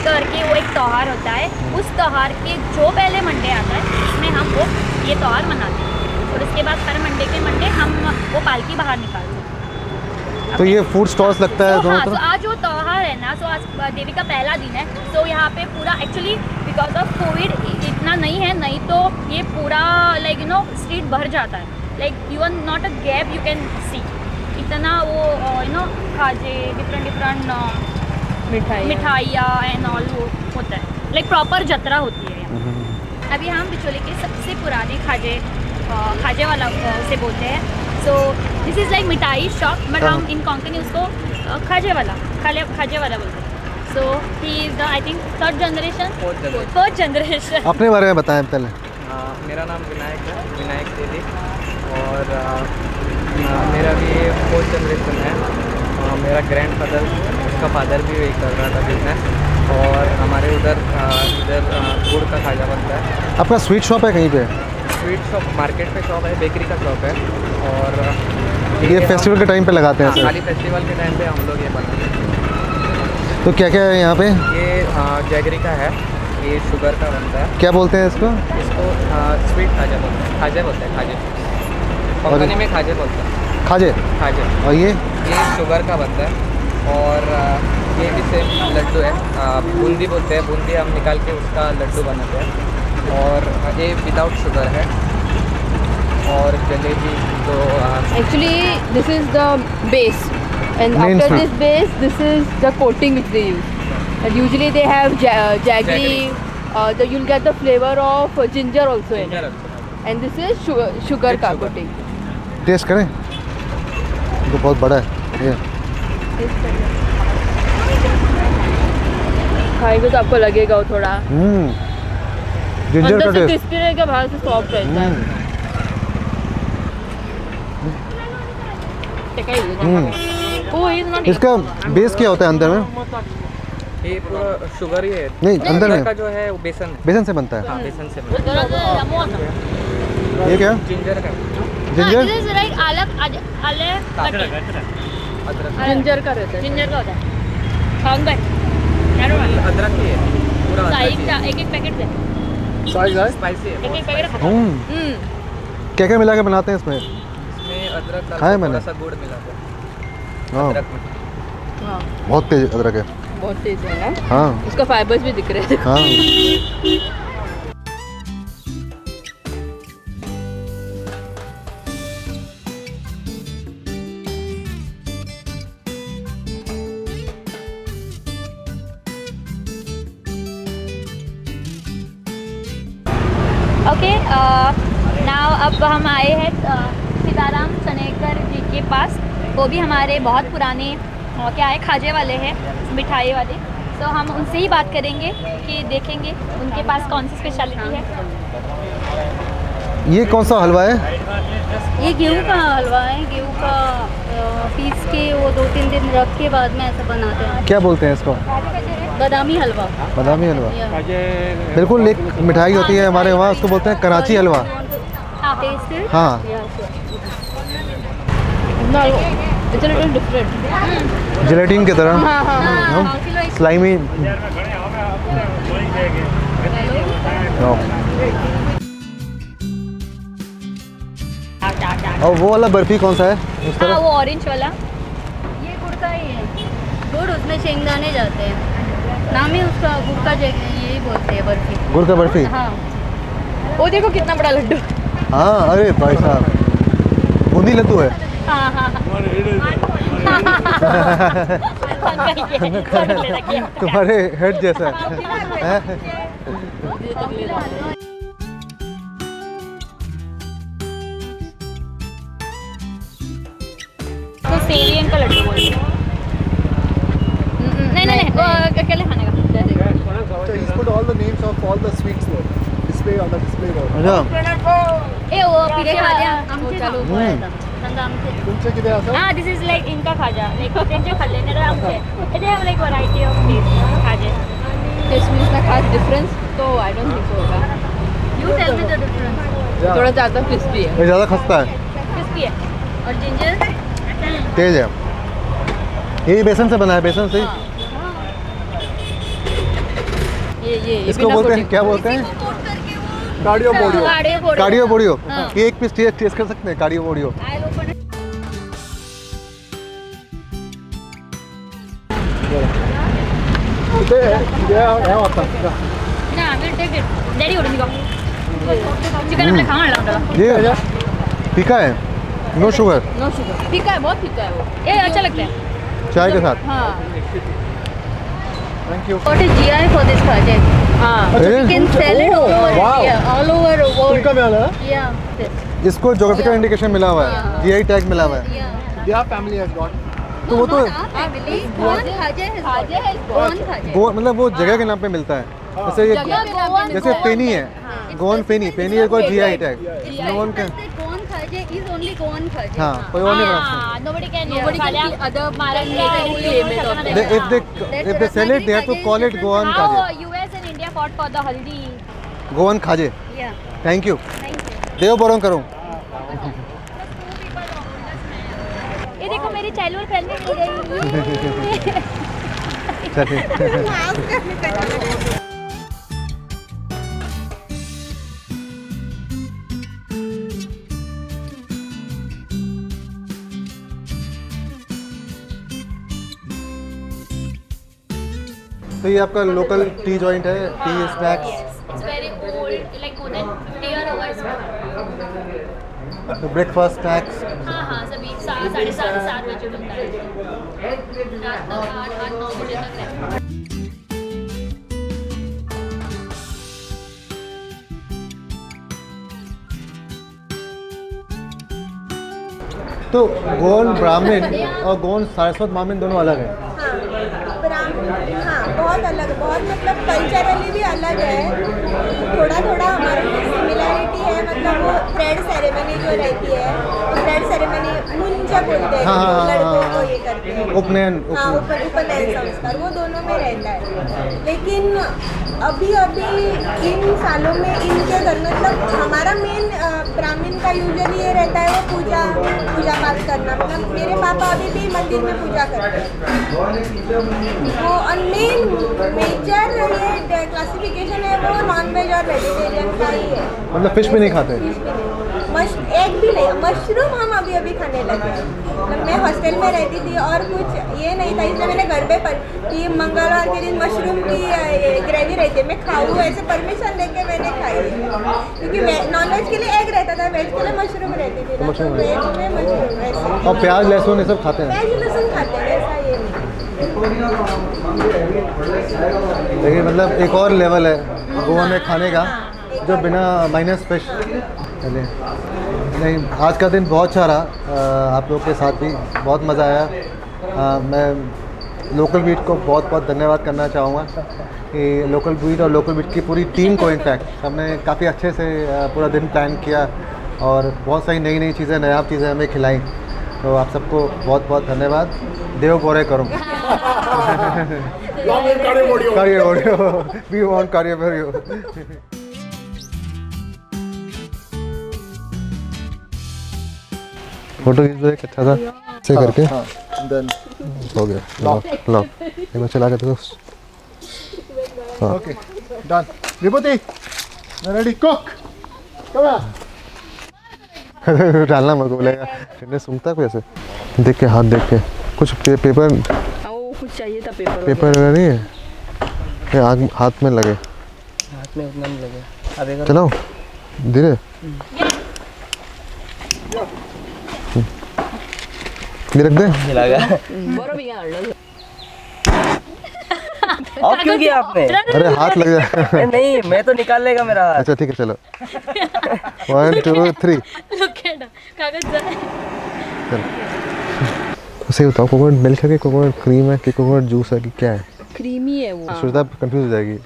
करके वो एक त्यौहार होता है। उस त्यौहार के जो पहले मंडे आता है उसमें हम वो ये त्यौहार मनाते हैं और उसके बाद हर मंडे हम वो पालकी बाहर निकालते हैं। तो ये फूड स्टॉल्स लगता है दोनों हाँ, तो तरफ? आज जो त्यौहार है ना, तो आज देवी का पहला दिन है। तो यहाँ पे पूरा एक्चुअली बिकॉज ऑफ कोविड इतना नहीं है, नहीं तो ये पूरा लाइक स्ट्रीट भर जाता है। Like you are not a gap, you can see इतना वो खाजे डिफरेंट मिठाइयाँ एंड ऑल वो होता है। लाइक प्रॉपर जत्रा होती है यहाँ। अभी हम बिचौली के सबसे पुराने खाजे वाला से बोलते हैं। So this is like mithai shop, but हम इन कोंकणी उसको खाजे वाला बोलते हैं। So he is I think fourth generation. अपने बारे में बताएं पहले। मेरा नाम विनायक है, विनायक देवी, और मेरा भी फोर्थ जनरेशन है। मेरा ग्रैंडफादर, उसका फादर भी वही कर रहा था बिजनेस, और हमारे इधर गुड़ का खाजा बनता है। आपका स्वीट शॉप है कहीं पे? स्वीट शॉप मार्केट पे शॉप है, बेकरी का शॉप है। और ये फेस्टिवल के टाइम पे लगाते हैं हाँ, सर? खाली फेस्टिवल के टाइम पे हम लोग ये बनाते हैं। तो क्या क्या है यहाँ पे? ये जैगरी का है, ये शुगर का बनता है। क्या बोलते हैं इसको? इसको स्वीट खाजा बोलते हैं, खाजे बोलते हैं, खाजे कोंकणी में खाजे बोलते हैं, खाजे। खाजे। और ये शुगर का बनता है। और ये भी सेम लड्डू है, बूंदी बोलते हैं, बूंदी हम निकाल के उसका लड्डू बनाते हैं। और ये विदाउट शुगर है। और जलेबी तो Actually, this is the base, and Main after sweet. this base, this is the coating which they use. And usually they have jaggery. You'll get the flavor of ginger also in it. And this is sugar ka coating. Taste करें? तो बहुत बड़ा है ये। खाएंगे तो आपको लगेगा वो थोड़ा जिंजर का अंदर से टेस्ट। क्रिस्पी रहेगा, बाहर से सॉफ्ट रहता है। Oh, he's not इसका बेस क्या होता है अंदर में? ये पूरा शुगर ही है। नहीं, अंदर शुगर में का जो है वो बेसन है। बेसन से बनता है। हाँ, बेसन से बनता है। ये क्या? जिंजर का, जिंजर? अदरक जिंजर का रहता है। जिंजर का होता है। खाऊंगा अदरक ही है, पूरा अदरक ही है। एक पैकेट दे, साइज है? स्पाइसी है। एक पैकेट। क्या क्या मिला के बनाते हैं इसमें? इसमें अदरक डाल खाया के मैंने। थोड़ा सा गुड़ मिलाते हैं हाँ, अदरक में। हाँ, बहुत तेज अदरक है। बहुत तेज है ना। हाँ उसका फाइबर्स भी दिख रहे हैं। हाँ। ओके, नाउ अब हम आए हैं सीताराम चनेकर जी के पास। वो भी हमारे बहुत पुराने क्या है खाजे वाले हैं, मिठाई वाले। तो हम उनसे ही बात करेंगे कि देखेंगे उनके पास कौन सी स्पेशलिटी है। ये कौन सा हलवा है? ये गेहूँ का हलवा है। गेहूँ का पीस के वो 2-3 दिन रख के बाद में ऐसा बनाते हैं। क्या बोलते हैं इसको? बादामी हलवा। बादामी हलवा। Yeah. बिल्कुल एक मिठाई होती है हमारे वहाँ, उसको बोलते हैं कराची हलवा। Taste it? हाँ, No, it's a little different. Gelatin की तरह। हाँ हाँ हाँ। स्लाइमी। और वो वाला बर्फी कौन सा है उस हाँ, तरह? वो ऑरेंज वाला। ये गुड़ का ही है। गुड़, उसमें शेंगदाने जाते हैं। नाम ही उसका गुड़ का यही बोलते हैं, बर्फी। गुड़ का बर्फी। हाँ। वो देखो कितना बड़ा लड्डू। हाँ, अरे भाई साहब, बूंदी लड्डू है। हाँ हाँ तुम्हारे हेड जैसा है। तो सेवियन का लड्डू बोलते हैं। नहीं, वो अकेले खाने का। So he's put all the names of all the sweets there. Display on the display board. अच्छा, ए वो पीछे खा वाला लिया, आमचे चलो, खाओ। करवंद आमचे. तुमचे किती असं दिस इज लाईक इंका खाजा, लाईक त्यांचे खाल्लेले तर आमचे. They have like variety of taste खाजे. टेस्ट में इसका खास डिफरेंस तो आई डोंट थिंक सो होगा. You tell me the difference. थोड़ा ज़्यादा क्रिस्पी है. ये ज़्यादा खस्ता है, Crispy है और जिंजर तेज है. ये बेसन से बना है, बेसन से. ये इसको बोलते हैं, क्या बोलते हैं? कार्डियो बोडियो कार्डियो बोडियो. ये एक पीस टेस्ट कर सकते हैं कार्डियो बोडियो. या होता ना विल टेक इट. डैडी उड़नी को चिकन अपने खाना लाऊंगा. ये फीका है, नो शुगर. No sugar. फीका है, बहुत फीका है वो. ये अच्छा लगता है चाय के साथ. हाँ. Thank you. What is GI for this project? हाँ. You can sell it all over Wow. India, all over the world. तुमका मिला है Yeah. This. इसको ज्योग्राफिकल इंडिकेशन मिला हुआ है, जीआई टैग मिला हुआ है. Yeah. या फैमिली हैज गॉट. तो वो तो Family. Goan Khaja has Goan Khaja. वो मतलब वो जगह के नाम पे मिलता है. जैसे ये जैसे फेनी है, गोवन फेनी. फेनी है को GI tag. No one can. Goan Khaja is only Goan Khaja. हाँ, कोई और नहीं बना सकता. nobody can other Maharashtra. If they sell it, they have to call it Goan How Khaje. US and India fought for the haldi. Goan खाजे. Yeah. Thank you. Thank you. देव बोरों करूँ. ये देखो मेरी चाइल्डहुड फ्रेंड भी मिल गई. चलिए. तो ये आपका लोकल टी जॉइंट है, T snacks. It's very old, like more than 50 years old. Breakfast snacks. हाँ सभी 7:30 बजे बनता है. रात तक 8-9 बजे तक रहता है. तो गोवन ब्राह्मण और गोवन सारस्वत ब्राह्मण दोनों अलग हैं. हाँ बहुत अलग, बहुत मतलब कल्चरली भी अलग है. थोड़ा थोड़ा हमारे में सिमिलैरिटी है. मतलब वो थ्रेड सेरेमनी जो रहती है, थ्रेड सेरेमनी मुंज बोलते हैं. हाँ, लड़कों को ये करते हैं. उपनयन. हाँ उपनयन संस्कार वो दोनों में रहता है. लेकिन अभी इन सालों में इनके घर में मतलब हमारा मेन ब्राह्मण का यूजुअली ये रहता है वो पूजा पाठ करना. मतलब मेरे पापा अभी भी मंदिर में पूजा करते हैं. वो और मेन मेजर ये क्लासिफिकेशन है वो नॉन वेज और वेजिटेरियन का ही है. मतलब फिश भी नहीं खाते. एक भी नहीं. मशरूम हम अभी खाने लगे हैं. मतलब मैं हॉस्टल में रहती थी और कुछ ये नहीं था, इसलिए मैंने घर पे कि मंगलवार के दिन मशरूम की ग्रेवी रहती है, मैं खाऊँ ऐसे परमिशन लेके मैंने खाई. क्योंकि नॉन वेज के लिए एग रहता था, वेज के लिए मशरूम रहती थी ना. तो वेज में मशरूम ऐसे. और प्याज लहसुन ये सब खाते हैं. प्याज लहसुन खाते हैं, ऐसा ये नहीं. देखिए मतलब एक और लेवल है गोवा में खाने का जो बिना माइनस फिश. चलिए. नहीं, आज का दिन बहुत अच्छा रहा. आप लोग के साथ भी बहुत मज़ा आया. मैं लोकल बीट को बहुत बहुत धन्यवाद करना चाहूँगा कि लोकल बीट और लोकल बीट की पूरी टीम को इनफैक्ट हमने काफ़ी अच्छे से पूरा दिन प्लान किया और बहुत सारी नई नई चीज़ें, नायाब चीज़ें हमें खिलाई. तो आप सबको बहुत बहुत धन्यवाद. देव बोरे करूँ. कार्य बोडियो. वी वांट कार्य बोडियो. फोटो खींच दो एक अच्छा सा से करके. देन हो गया. लॉक एक बार चला के दो. Okay done. Vibhuti ready cook. Come on. डालना मेरे को बोलेगा. ठंडे सूंघता कोई ऐसे देख के, हाथ देख के. कुछ पेपर वो कुछ चाहिए था. पेपर वगैरह नहीं है. ये आग हाथ में लगे. हाथ में उतना नहीं लगे. चलाओ धीरे. ये रख दे. और क्यों किया आपने? अरे हाथ लग जाए. नहीं, मैं तो निकाल लेगा मेरा हाथ. अच्छा ठीक है चलो. 1 2 3. कागज चलो. उसे बताओ कोकोनट मिल्क है कि कोकोनट क्रीम है कि कोकोनट जूस है कि क्या है? क्रीमी है वो. श्वेता कंफ्यूज हो जाएगी.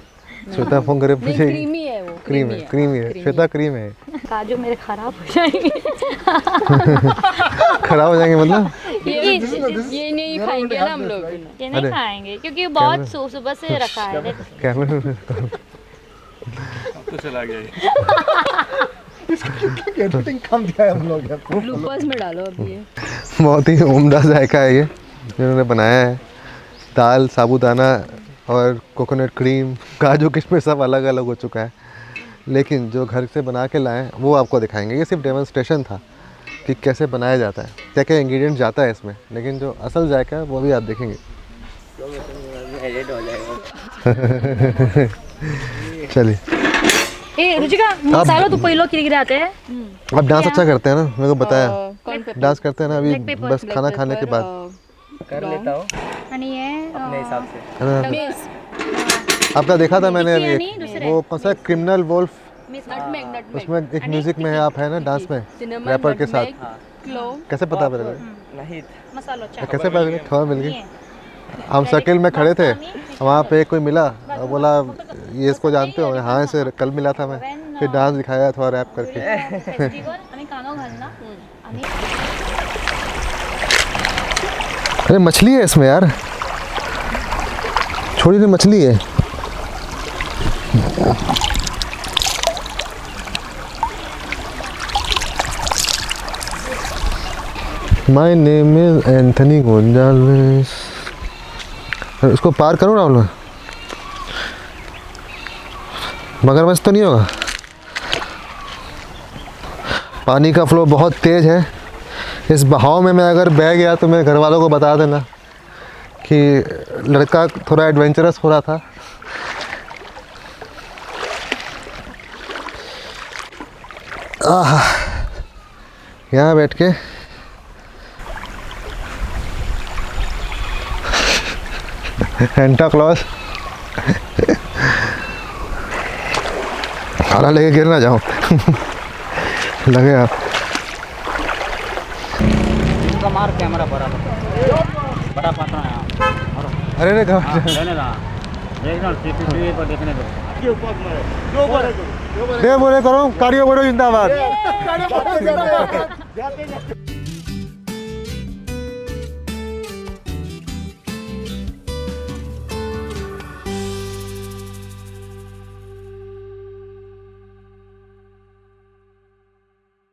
श्वेता फोन करे पूछेगी. क्रीमी है वो. क्रीम है. श्वेता क्रीम है. काजू मेरे खराब हो जाएंगे। खराब हो जाएंगे मतलब? ये नहीं खाएंगे ना हम लोग। ये नहीं खाएंगे क्योंकि बहुत सुबह से रखा है। कैमरे में तो चला गया एडिटिंग कम दिया है हम लोग यार। ब्लूपर्स में डालो अभी ये। बहुत ही उम्दा जायका है ये जिन्होंने बनाया है। दाल, साबूदाना और कोकोनट क्रीम, काजू किशमिश सब अलग अलग हो चुका है, लेकिन जो घर से बना के लाएं वो आपको दिखाएंगे। ये सिर्फ डेमोन्स्ट्रेशन था कि कैसे बनाया जाता है, क्या क्या इंग्रेडिएंट जाता है इसमें, लेकिन जो असल जायका है वो भी आप देखेंगे। चलिए ए रुचिका, मसाला तो पहिलो गिरे आते हैं। आप डांस अच्छा करते हैं ना, मेरे को बताया। कौन पेपर? डांस करते हैं ना अभी, बस खाना खाने के बाद। कर लेता हूँ आणि ये अपने हिसाब से। है ना? आपका देखा था मैंने अभी वो कौन सा क्रिमिनल वोल्फ, उसमें एक म्यूजिक में है, आप है ना डांस में रैपर के साथ। कैसे पता पड़ा? नहीं मसाला कैसे पता लगा? खबर मिल गई। हम सर्किल में खड़े थे, वहाँ पे कोई मिला और बोला ये इसको जानते हो? हाँ इसे कल मिला था मैं, फिर डांस दिखाया थोड़ा रैप करके। अरे मछली है इसमें यार, छोटी सी मछली है। My name is Anthony Gonsalves. उसको पार करो राहुल, मगरमच्छ तो नहीं होगा? पानी का फ्लो बहुत तेज़ है, इस बहाव में मैं अगर बह गया तो मेरे घर वालों को बता देना कि लड़का थोड़ा एडवेंचरस हो रहा था। यहाँ बैठ के सेंटा क्लॉज खाना लेके गिर ना जाओ। लगे आप मार कैमरा बराबर बड़ा पात्रा है। अरे रे देखने पर देखने दो। बोले करो कार्डियो बोलो जिंदाबाद।